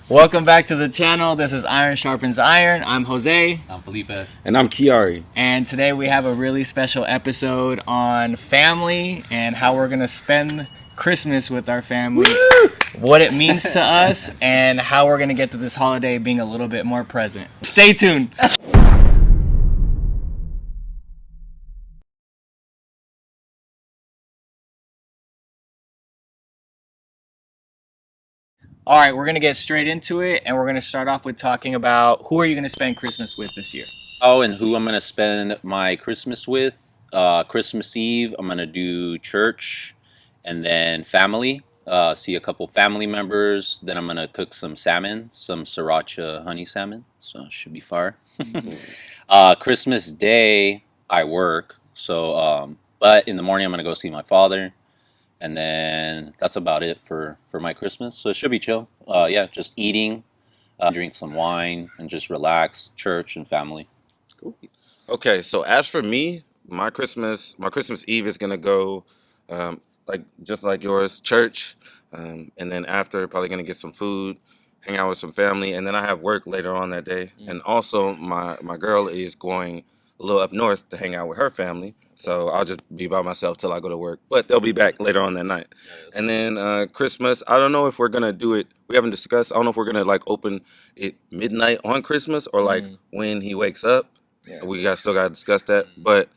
Welcome back to the channel. This is Iron Sharpens Iron. I'm Jose. I'm Felipe. And I'm Kiari. And today we have a really special episode on family and how we're going to spend Christmas with our family, what it means to us, and how we're going to get to this holiday being a little bit more present. Stay tuned. All right, we're going to get straight into it, and we're going to start off with talking about who are you going to spend Christmas with this year? Oh, and who I'm gonna spend my Christmas with? Christmas Eve, I'm gonna do church, and then family. See a couple family members. Then I'm gonna cook some salmon, some sriracha honey salmon. So it should be fire. Christmas Day, I work. But in the morning, I'm gonna go see my father, and then that's about it for my Christmas. So it should be chill. Yeah, just eating, drink some wine, and just relax. Church and family. Cool. Okay, so as for me, my Christmas Eve is gonna go like just like yours, church, and then after probably gonna get some food, hang out with some family, and then I have work later on that day. And also my girl is going a little up north to hang out with her family, so I'll just be by myself till I go to work. But they'll be back later on that night. And then Christmas, I don't know if we're gonna do it. We haven't discussed. I don't know if we're gonna like open it midnight on Christmas or like when he wakes up. Yeah. Still got to discuss that, but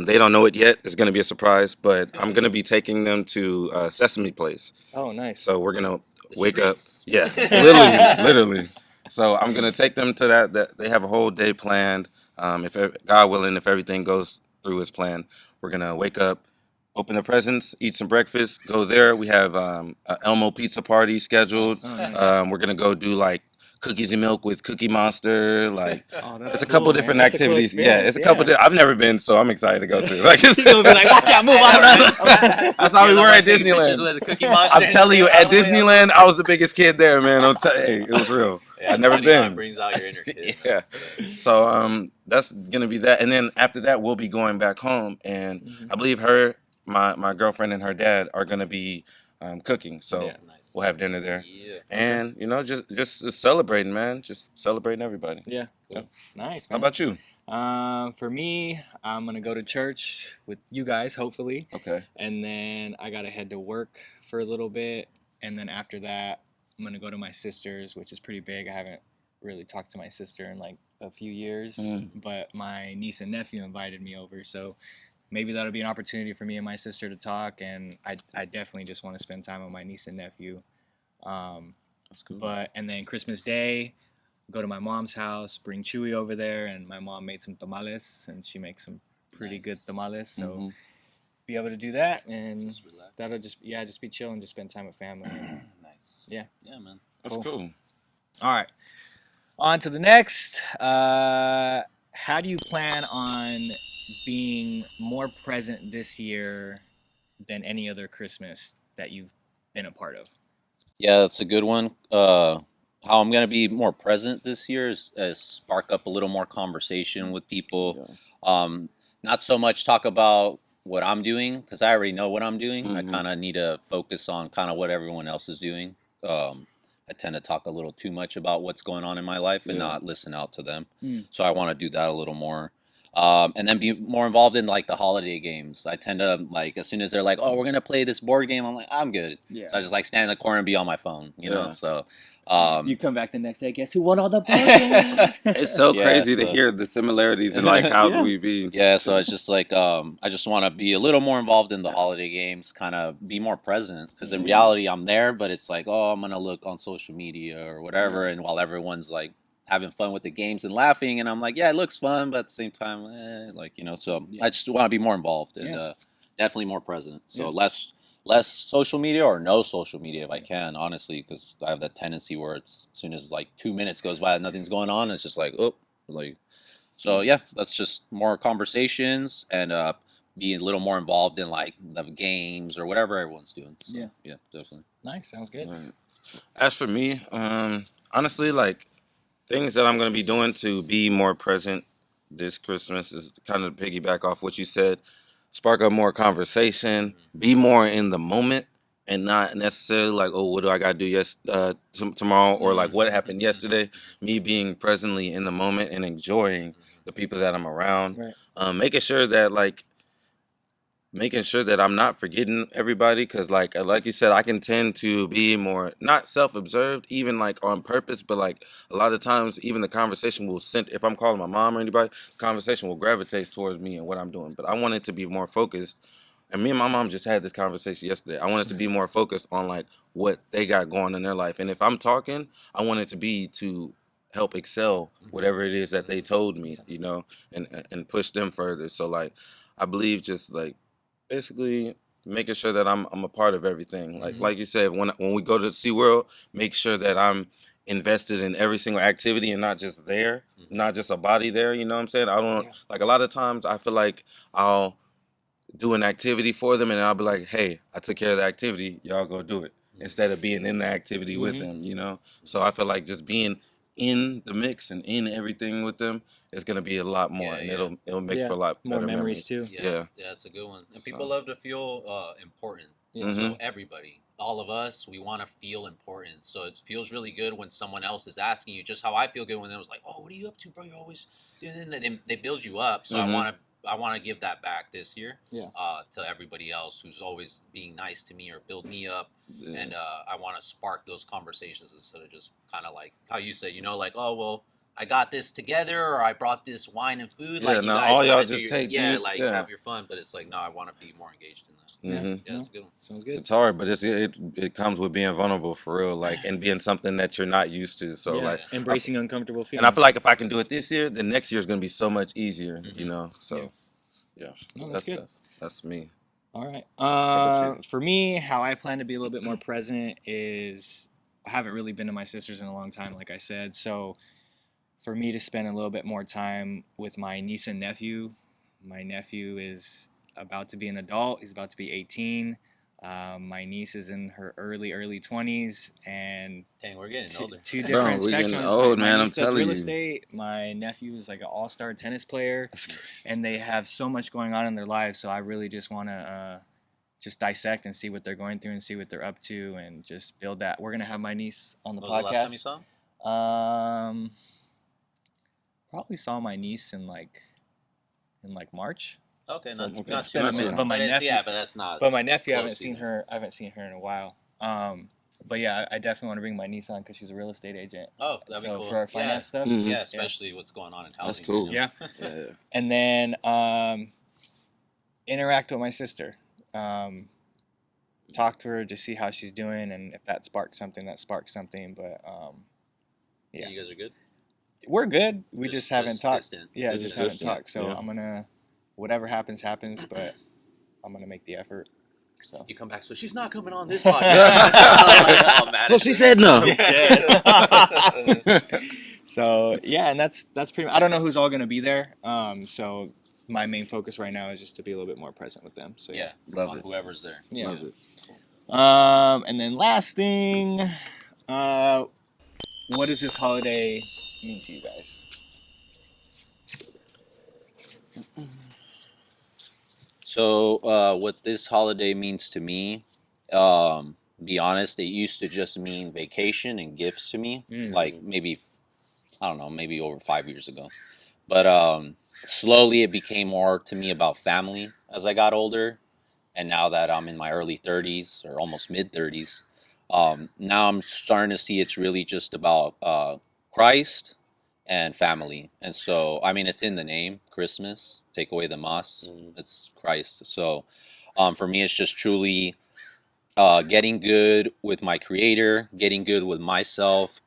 they don't know it yet. It's going to be a surprise, but I'm going to be taking them to Sesame Place. Oh, nice. So we're going to The wake streets. up. Yeah, literally. So I'm going to take them to that. They have a whole day planned. God willing, if everything goes through as planned, we're going to wake up, open the presents, eat some breakfast, go there. We have a Elmo pizza party scheduled. Oh, nice. We're going to go do like cookies and milk with Cookie Monster. Like, Oh, that's it's a cool, couple man. different That's a cool activities. Yeah, experience, it's a couple. yeah. I've never been, so I'm excited to go to. Like, You're gonna be like, watch out, move on. that's how we were at Disneyland. With the Cookie Monster I'm and telling you, shit. at Disneyland, I was the biggest kid there, man. Hey, it was real. Yeah, I've never it's funny how it been. brings out your inner kid. Yeah. So that's gonna be that, and then after that, we'll be going back home, and I believe my girlfriend and her dad are gonna be cooking. So Yeah. Nice. we'll have dinner there, Yeah. and just celebrating, man. Just celebrating everybody. Yeah. Cool. Nice, How man. about you? For me, I'm gonna go to church with you guys, hopefully, Okay. and then I gotta head to work for a little bit, and then after that, I'm gonna go to my sister's, which is pretty big. I haven't really talked to my sister in like a few years, but my niece and nephew invited me over, so maybe that'll be an opportunity for me and my sister to talk, and I definitely just want to spend time with my niece and nephew. Um, That's cool. and then Christmas Day, go to my mom's house, bring Chewy over there, and my mom made some tamales, and she makes some pretty good Nice. tamales, so Mhm. be able to do that, and Just relax. that'll just be chill and just spend time with family. And, Nice. yeah. Yeah, man. That's Cool. cool. all right, on to the next. How do you plan on being more present this year than any other Christmas that you've been a part of? Yeah, that's a good one. How I'm gonna be more present this year is spark up a little more conversation with people. Not so much talk about what I'm doing because I already know what I'm doing. I Mhm. kind of need to focus on kind of what everyone else is doing. I tend to talk a little too much about what's going on in my life and Yeah. not listen out to them. Mm. So I want to do that a little more. And then be more involved in like the holiday games. I tend to like as soon as they're like, "Oh, we're gonna play this board game," I'm like, "I'm good." Yeah. So I just like stand in the corner and be on my phone, you know. Yeah. So You come back the next day. Guess who won all the board games? It's so Yeah, crazy to so- hear the similarities and like how Yeah. we be. yeah, so it's just like I just want to be a little more involved in the holiday games, kind of be more present. Because in reality, I'm there, but it's like, oh, I'm gonna look on social media or whatever, and while everyone's like having fun with the games and laughing, and I'm like, yeah, it looks fun, but at the same time, like you know, so Yeah. I just want to be more involved and Yeah. definitely more present. So Yeah. less social media or no social media if I can, honestly, because I have that tendency where it's as soon as like 2 minutes goes by and nothing's going on, it's just like, oh, like. So yeah, that's just more conversations and be a little more involved in like the games or whatever everyone's doing. So, Yeah. yeah, definitely. Nice, sounds good. Right. As for me, honestly, like things that I'm gonna be doing to be more present this Christmas is kind of piggyback off what you said. Spark up more conversation, be more in the moment, and not necessarily like, oh, what do I gotta do tomorrow, or like what happened yesterday. Me being presently in the moment and enjoying the people that I'm around, Right. making sure that I'm not forgetting everybody, because like you said, I can tend to be more not self-observed, even like on purpose, but like a lot of times even the conversation will send, if I'm calling my mom or anybody, the conversation will gravitate towards me and what I'm doing. But I want it to be more focused. And me and my mom just had this conversation yesterday. I want it to be more focused on like what they got going in their life. And if I'm talking, I want it to be to help excel whatever it is that they told me, and push them further. So like I believe just like basically making sure that I'm a part of everything. Like you said, when we go to SeaWorld, make sure that I'm invested in every single activity and not just there, not just a body there. You know what I'm saying? I don't Yeah. like a lot of times I feel like I'll do an activity for them and I'll be like, hey, I took care of the activity, y'all go do it, instead of being in the activity with them. So I feel like just being in the mix and in everything with them is gonna be a lot more, and it'll make for a lot More better memories memories. too. Yeah. That's a good one. And So. people love to feel important. Yeah. So everybody, all of us, we want to feel important. So it feels really good when someone else is asking you, just how I feel good when it was like, "Oh, what are you up to, bro? You're always doing." They build you up. So I want to give that back this year. Yeah. To everybody else who's always being nice to me or build me up. Yeah. And I want to spark those conversations instead of just kind of like how you said, like, oh well, I got this together, or I brought this wine and food. Yeah, Like you now guys all y'all kinda just do take yeah, it. like Yeah. have your fun. But it's like, no, I want to be more engaged in that. Mm-hmm. Yeah, that's a good one. Sounds good. It's hard, but it comes with being vulnerable for real, like, and being something that you're not used to. So Yeah. like, Embracing uncomfortable feelings. and I feel like if I can do it this year, the next year is gonna be so much easier. So yeah, No, that's good. That's me. All right. about you? For me, how I plan to be a little bit more present is I haven't really been to my sister's in a long time, like I said. So for me to spend a little bit more time with my niece and nephew. My nephew is about to be an adult. He's about to be 18. My niece is in her early 20s, and Dang, we're getting older. two Bro, different we getting spectrums. old, my man, niece I'm does telling real you. estate. My nephew is like an all-star tennis player, and they have so much going on in their lives. So I really just want to just dissect and see what they're going through and see what they're up to, and just build that. We're gonna have my niece on the When podcast. was the last time you saw him? Probably saw my niece in like March. Okay, So not it's too been a long. minute, but my it's- nephew. yeah, but that's not. But my nephew, I close haven't seen either. her. I haven't seen her in a while. But yeah, I definitely want to bring my niece on because she's a real estate agent. Oh, that'd be So cool. for our finance stuff. Mhm. Yeah, especially what's going on in housing. That's cool. right now. Yeah. And then interact with my sister. Talk to her to see how she's doing, and if that sparks something, that sparks something. But yeah, You guys are good. we're good. We just haven't talked. Distant. Yeah, Just just haven't distant, talked. So yeah. I'm gonna, whatever happens, but I'm gonna make the effort. So You come back, so she's not coming on this podcast. So she said no. So yeah, and that's pretty much, I don't know who's all gonna be there. So my main focus right now is just to be a little bit more present with them. So Yeah, Love on it. whoever's there. yeah. Love it. And then last thing, what does this holiday mean to you guys? So, what this holiday means to me, be honest, it used to just mean vacation and gifts to me. Like maybe, I don't know, maybe over 5 years ago. But slowly it became more to me about family as I got older. And now that I'm in my early 30s or almost mid 30s, now I'm starting to see it's really just about Christ and family. And so, I mean, it's in the name, Christmas, take away the mas, it's Christ. So for me, it's just truly getting good with my creator, getting good with myself,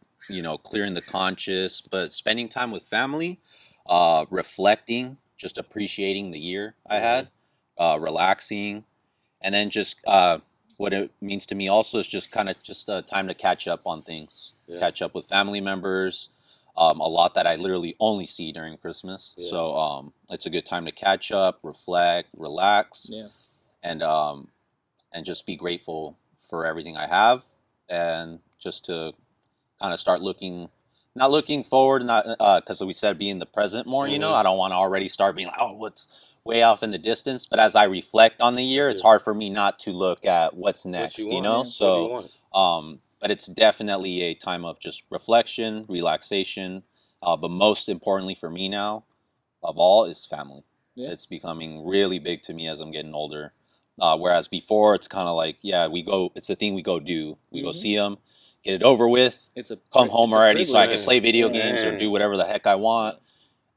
clearing the conscience, but spending time with family, reflecting, just appreciating the year I had, relaxing, and then just what it means to me also is just kind of just time to catch up on things, catch up with family members, a lot that I literally only see during Christmas. So it's a good time to catch up, reflect, relax, and just be grateful for everything I have, and just to kind of start looking not looking forward, not because we said be in the present more. You know, I don't want to already start being like, oh, what's way off in the distance. But as I reflect on the year, it's hard for me not to look at what's next. You know, so but it's definitely a time of just reflection, relaxation. But most importantly for me now, of all, is family. Yeah. It's becoming really big to me as I'm getting older. Whereas before, it's kind of like, yeah, we go. It's a thing we go do. We go see them, get it over with, come home already, so I can play video games or do whatever the heck I want.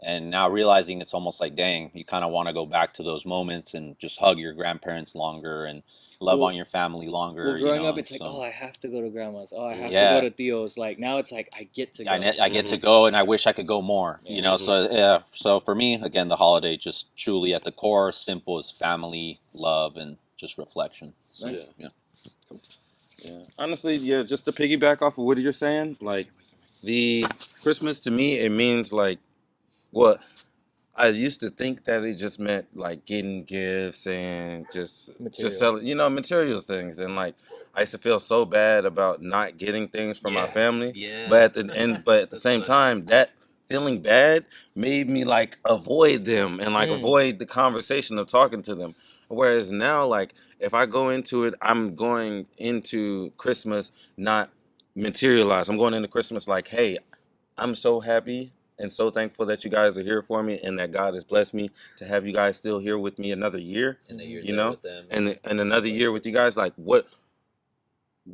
And now realizing it's almost like, dang, you kind of want to go back to those moments and just hug your grandparents longer and love on your family longer. Well, growing you know? up, it's like, oh, I have to go to grandma's. Oh, I have to Yeah. go to Theo's. Like now, it's like I get to go. I get to go, and I wish I could go more. You know, so yeah. So for me, again, the holiday just truly at the core, simple as family, love, and just reflection. So, Nice. yeah. Yeah. Honestly, yeah, just to piggyback off of what you're saying, like the Christmas to me, it means like what I used to think that it just meant like getting gifts and just selling, material things. And like I used to feel so bad about not getting things from my family. Yeah. But at the same time, that feeling bad made me like avoid them and like avoid the conversation of talking to them. Whereas now, like if I go into it, I'm going into Christmas not materialized. I'm going into Christmas like, hey, I'm so happy and so thankful that you guys are here for me and that God has blessed me to have you guys still here with me another year. And that you're you there know, with them. and another year with you guys. Like, what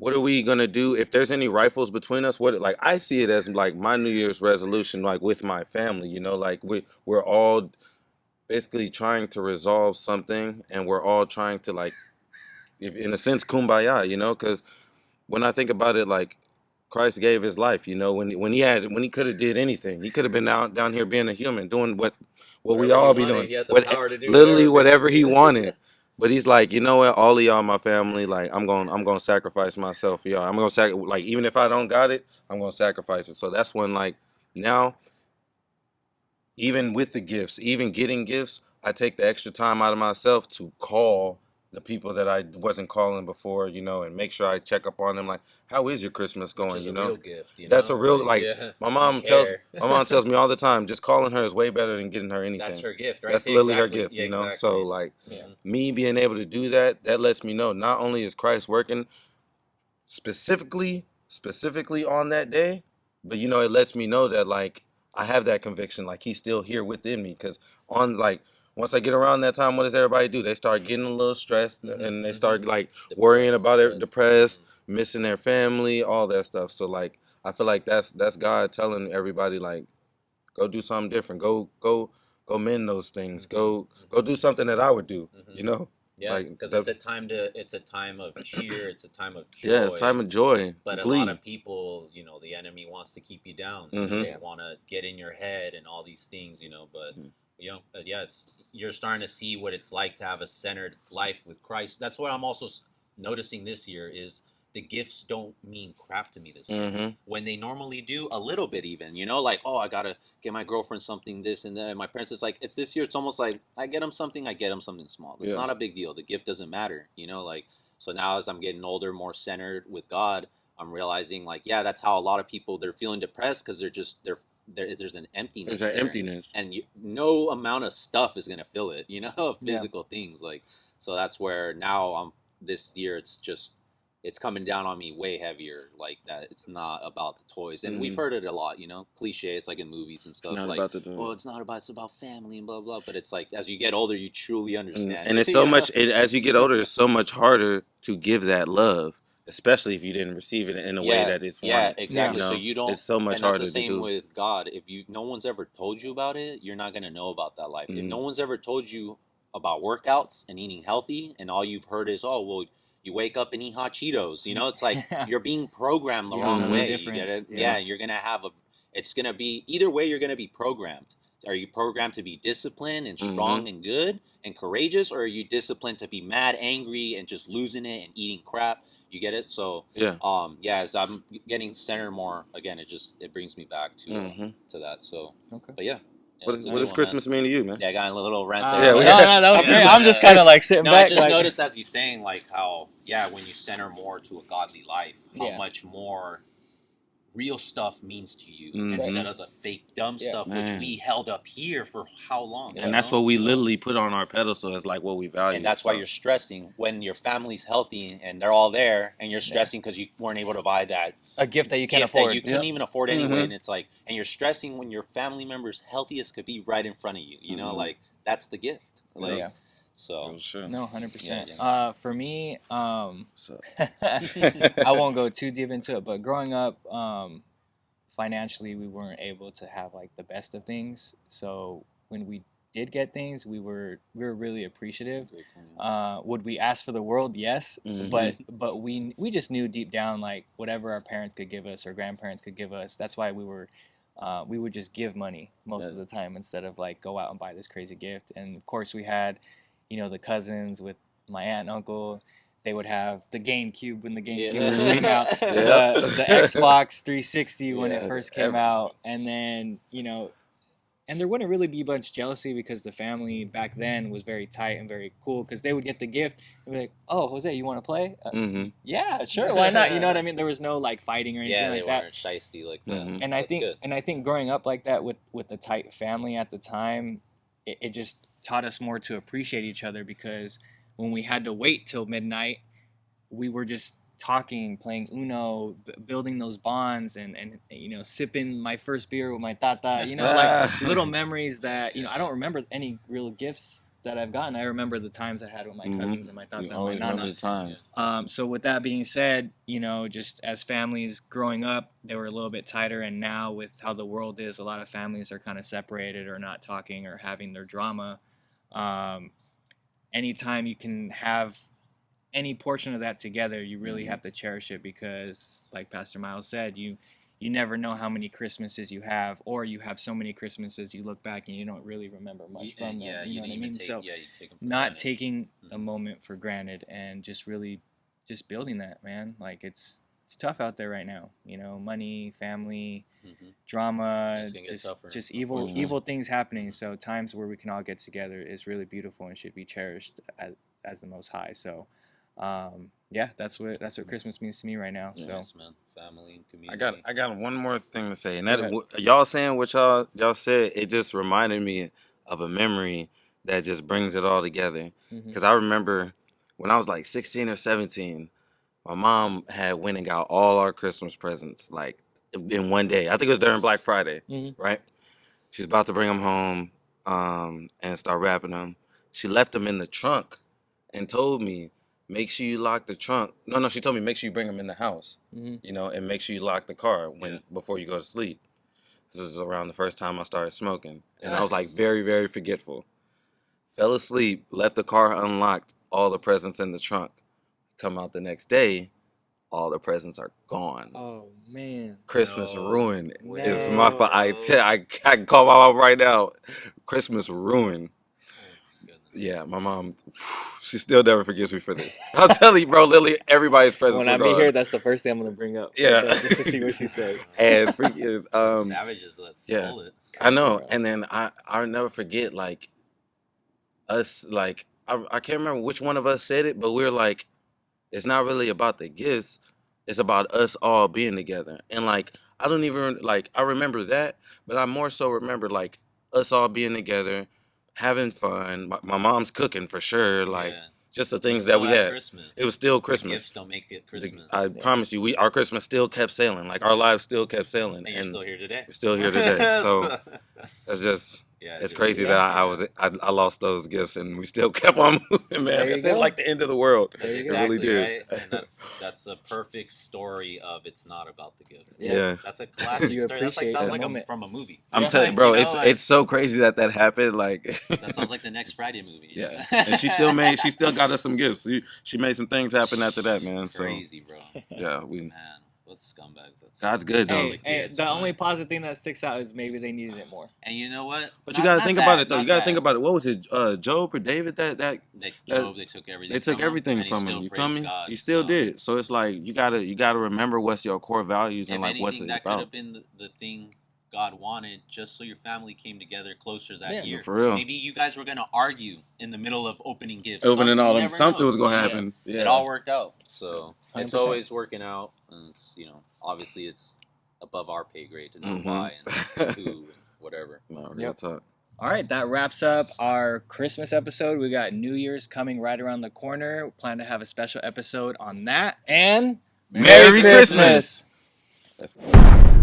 are we gonna do if there's any rifles between us? What, like, I see it as like my New Year's resolution, like with my family. You know, like we're all basically trying to resolve something, and we're all trying to like, in a sense, kumbaya. You know, because when I think about it, like Christ gave his life, when he could have did anything. He could have been down here being a human, doing what we all be doing. He had the power to do Literally whatever he wanted. But he's like, you know what, all of y'all my family, like I'm going to sacrifice myself for y'all. I'm going to like even if I don't got it, I'm going to sacrifice it. So that's when like now, even with the gifts, even getting gifts, I take the extra time out of myself to call the people that I wasn't calling before, and make sure I check up on them. Like, how is your Christmas going? Which is a real gift. That's a real my mom tells me all the time, just calling her is way better than getting her anything. That's her gift, right? That's literally her gift, So like, me being able to do that lets me know not only is Christ working specifically on that day, but it lets me know that like I have that conviction, like he's still here within me. Because on like once I get around that time, what does everybody do? They start getting a little stressed and they start like worrying about it, depressed, missing their family, all that stuff. So like I feel like that's God telling everybody like, go do something different, go mend those things, go do something that I would do, Yeah, because it's a time of cheer, it's a time of joy. Yeah, it's time of joy. But a lot of people, the enemy wants to keep you down. They want to get in your head and all these things, But you're starting to see what it's like to have a centered life with Christ. That's what I'm also noticing this year is the gifts don't mean crap to me this year. When they normally do, a little bit even, like, oh, I gotta get my girlfriend something, this and that. And my parents, it's like, it's this year, it's almost like I get them something small. It's not a big deal. The gift doesn't matter, like, so now as I'm getting older, more centered with God, I'm realizing like, yeah, that's how a lot of people, they're feeling depressed because there's an emptiness. There's an emptiness. And no amount of stuff is gonna fill it, physical things. Like, so that's where now this year, it's coming down on me way heavier, like that. It's not about the toys, and we've heard it a lot, cliche. It's like in movies and stuff, like, oh, it's about family and blah blah. But it's like as you get older, you truly understand. And it's so much. As you get older, it's so much harder to give that love, especially if you didn't receive it in a way that it's wanted. Yeah, exactly. So you don't. It's so much and harder that's the same to do. with God. If no one's ever told you about it, you're not gonna know about that life. If no one's ever told you about workouts and eating healthy, and all you've heard is, oh well, you wake up and eat hot Cheetos. It's like you're being programmed the wrong way. You get it? Yeah, you're gonna have it's gonna be either way. You're gonna be programmed. Are you programmed to be disciplined and strong and good and courageous, or are you disciplined to be mad, angry, and just losing it and eating crap? You get it? So as I'm getting centered more again, it brings me back to that. So but yeah. What does Christmas mean to you, man? Yeah, I got a little rant there. No, that was great. I'm just kind of like sitting back. I just noticed as you saying like how when you center more to a godly life, how much more real stuff means to you Mhm. instead of the fake dumb Yeah. stuff, Man. which we held up here for how long? And that's what we So- literally put on our pedestal as like what we value. And that's why So, you're stressing when your family's healthy and they're all there, and you're stressing because you weren't able to buy that A gift that you can't gift afford. that you couldn't Yep. even afford anyway. Mhm. And it's like, and you're stressing when your family member's healthiest could be right in front of you. You know, Mhm. like that's the gift. Like, Yeah. so for sure. No, 100%. Yeah, For me, So, I won't go too deep into it, but growing up, financially, we weren't able to have like the best of things. So when we did get things, we were really appreciative. Would we ask for the world? Yes, Mhm. but we just knew deep down like whatever our parents could give us or grandparents could give us. That's why we would just give money most of the time instead of like go out and buy this crazy gift. And of course, we had, the cousins with my aunt and uncle. They would have the GameCube when the GameCube Yeah. first came out, Yep. the Xbox 360 when it Yeah, first came out, and then and there wouldn't really be much jealousy because the family back then was very tight and very cool because they would get the gift and be like, "Oh, Jose, you want to play? Mhm. Yeah, sure, why not?" You know what I mean? There was no like fighting or anything yeah, they like that. weren't shiesty like that. Mhm. And I That's think good. and I think growing up like that with the tight family at the time, it just taught us more to appreciate each other because when we had to wait till midnight, we were just talking, playing Uno, building those bonds, and sipping my first beer with my tata. Like little memories that I don't remember any real gifts that I've gotten. I remember the times I had with my cousins and my tata You and my always remember nana. the times. So with that being said, just as families growing up, they were a little bit tighter, and now with how the world is, a lot of families are kind of separated or not talking or having their drama. Anytime you can have any portion of that together, you really have to cherish it because, like Pastor Miles said, you never know how many Christmases you have, or you have so many Christmases you look back and you don't really remember much from them. You know what I mean? So you take them for not granted. taking a moment for granted and just really just building that, man. Like it's tough out there right now. Money, family, drama, It's gonna get tougher, just evil things happening. So times where we can all get together is really beautiful and should be cherished as the Most High. So yeah, that's what Christmas means to me right now. So Yes, man. Family and community. I got one more thing to say, and Go that ahead. y'all saying what y'all said, it just reminded me of a memory that just brings it all together. Because I remember when I was like 16 or 17, my mom had went and got all our Christmas presents like in one day. I think it was during Black Friday, right? She's about to bring them home and start wrapping them. She left them in the trunk and told me, make sure you lock the trunk. No, she told me make sure you bring them in the house, and make sure you lock the car before you go to sleep. This was around the first time I started smoking, and I was like very, very forgetful. Fell asleep, left the car unlocked, all the presents in the trunk. Come out the next day, all the presents are gone. Oh man, Christmas No. ruined. No. It's my fault. I can call my mom right now. Christmas ruined. Yeah, my mom, she still never forgives me for this. I'll tell you, bro, literally everybody's presents when were I be gone. here, that's the first thing I'm gonna bring up. Yeah. Just to see what she says. And freaking, Savages that yeah. stole it. I know. Bro. And then I'll never forget, like, us, like, I can't remember which one of us said it, but we were like, it's not really about the gifts. It's about us all being together. And, like, I don't even, like, I remember that, but I more so remember, like, us all being together, having fun. My mom's cooking for sure. Like, Yeah. just the We things that still we have had. Christmas. It was still The Christmas. gifts don't make it Christmas. I promise you, our Christmas still kept sailing. Like, our lives still kept sailing. and you're still here today. We're still here today. So that's just, yeah, it's dude. crazy Yeah. that I lost those gifts and we still kept on moving, man. There you It seemed go. like the end of the world. That's There you It go. really exactly did. right, and that's a perfect story of it's not about the gifts. Yeah. That's a classic You story. That's like appreciate sounds the like moment. from a movie. I'm Yeah. telling you, bro, Like, it's it's so crazy that happened. Like, that sounds like the next Friday movie. yeah. And she still got us some gifts. She made some things happen after that, man. So Crazy, bro. yeah, Man, what scumbags. God's good though. Hey, the only positive thing that sticks out is maybe they needed it more. And you know what? But you gotta think about it though. You gotta think about it. What was it, Job or David? Job, they took everything. They took everything from him. You feel me? He still did. So it's like you gotta remember what's your core values and like what's it that could about. have been the thing God wanted, just so your family came together closer that year. For real. Maybe you guys were gonna argue in the middle of opening gifts. Opening all You them, never something know. was gonna Yeah. happen. Yeah. It all worked out. So it's 100%. always working out, and it's obviously it's above our pay grade to know Mhm. why and who and whatever. No, real Yep. talk. All right, that wraps up our Christmas episode. We got New Year's coming right around the corner. We plan to have a special episode on that. And Merry Christmas! Let's go.